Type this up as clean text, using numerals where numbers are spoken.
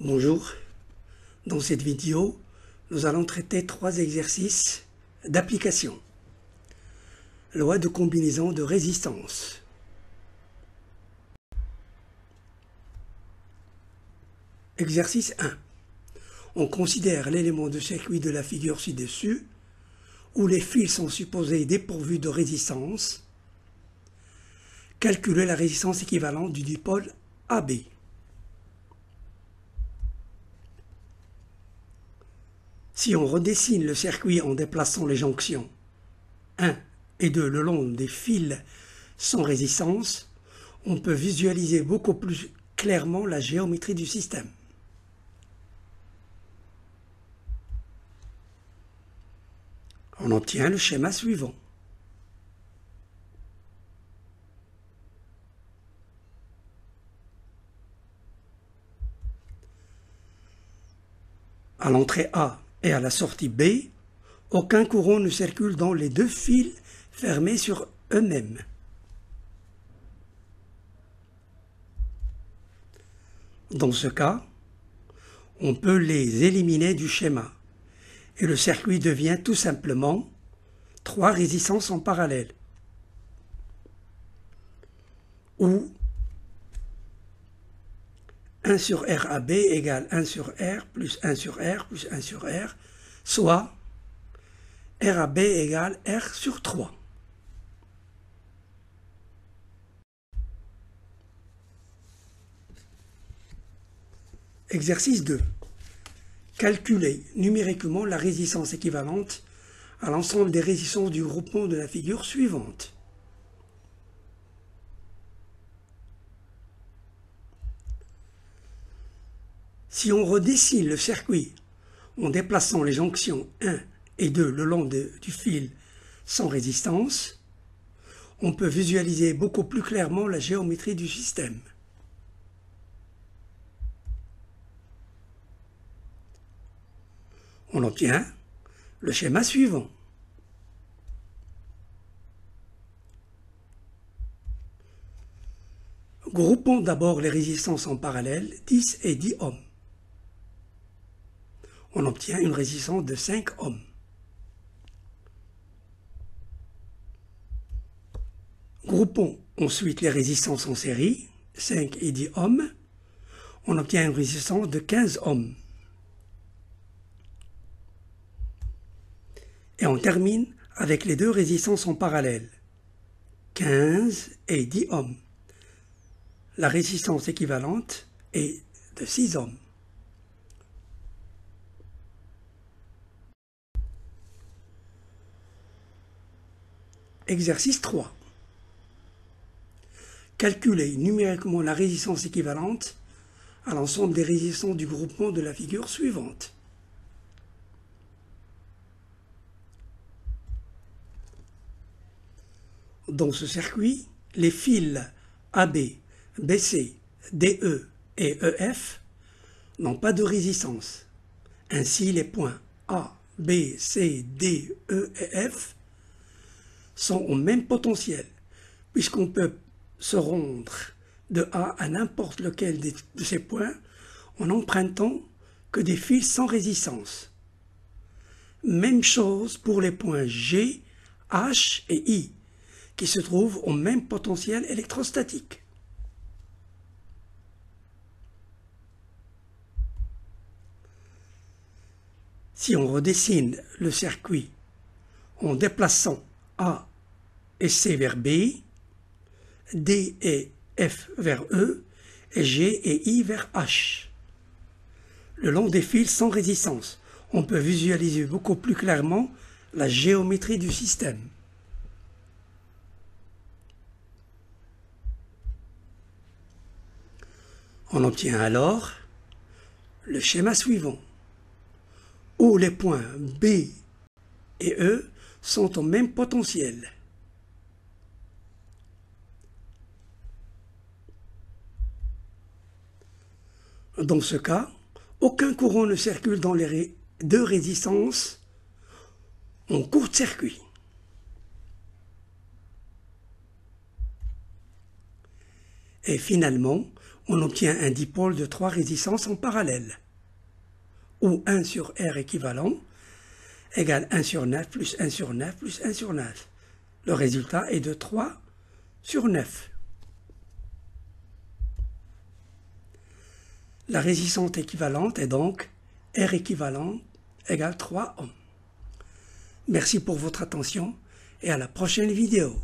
Bonjour, dans cette vidéo, nous allons traiter 3 exercices d'application. Loi de combinaison de résistance. Exercice 1. On considère l'élément de circuit de la figure ci-dessus, où les fils sont supposés dépourvus de résistance. Calculer la résistance équivalente du dipôle AB. Si on redessine le circuit en déplaçant les jonctions 1 et 2 le long des fils sans résistance, on peut visualiser beaucoup plus clairement la géométrie du système. On obtient le schéma suivant. À l'entrée A et à la sortie B, aucun courant ne circule dans les deux fils fermés sur eux-mêmes. Dans ce cas, on peut les éliminer du schéma et le circuit devient tout simplement 3 résistances en parallèle ou 1 sur RAB égale 1 sur R plus 1 sur R plus 1 sur R, soit RAB égale R sur 3. Exercice 2. Calculer numériquement la résistance équivalente à l'ensemble des résistances du groupement de la figure suivante. Si on redessine le circuit en déplaçant les jonctions 1 et 2 le long du fil sans résistance, on peut visualiser beaucoup plus clairement la géométrie du système. On obtient le schéma suivant. Groupons d'abord les résistances en parallèle, 10 et 10 ohms. On obtient une résistance de 5 ohms. Groupons ensuite les résistances en série, 5 et 10 ohms. On obtient une résistance de 15 ohms. Et on termine avec les deux résistances en parallèle, 15 et 10 ohms. La résistance équivalente est de 6 ohms. Exercice 3. Calculer numériquement la résistance équivalente à l'ensemble des résistances du groupement de la figure suivante. Dans ce circuit, les fils AB, BC, DE et EF n'ont pas de résistance. Ainsi, les points A, B, C, D, E et F sont au même potentiel, puisqu'on peut se rendre de A à n'importe lequel de ces points en n'empruntant que des fils sans résistance. Même chose pour les points G, H et I, qui se trouvent au même potentiel électrostatique. Si on redessine le circuit en déplaçant A et C vers B, D et F vers E, et G et I vers H, le long des fils sans résistance, on peut visualiser beaucoup plus clairement la géométrie du système. On obtient alors le schéma suivant, où les points B et E sont au même potentiel. Dans ce cas, aucun courant ne circule dans les deux résistances en court-circuit. Et finalement, on obtient un dipôle de 3 résistances en parallèle, où 1 sur R équivalent égale 1 sur 9 plus 1 sur 9 plus 1 sur 9. Le résultat est de 3 sur 9. La résistance équivalente est donc R équivalent égale 3 ohms. Merci pour votre attention et à la prochaine vidéo.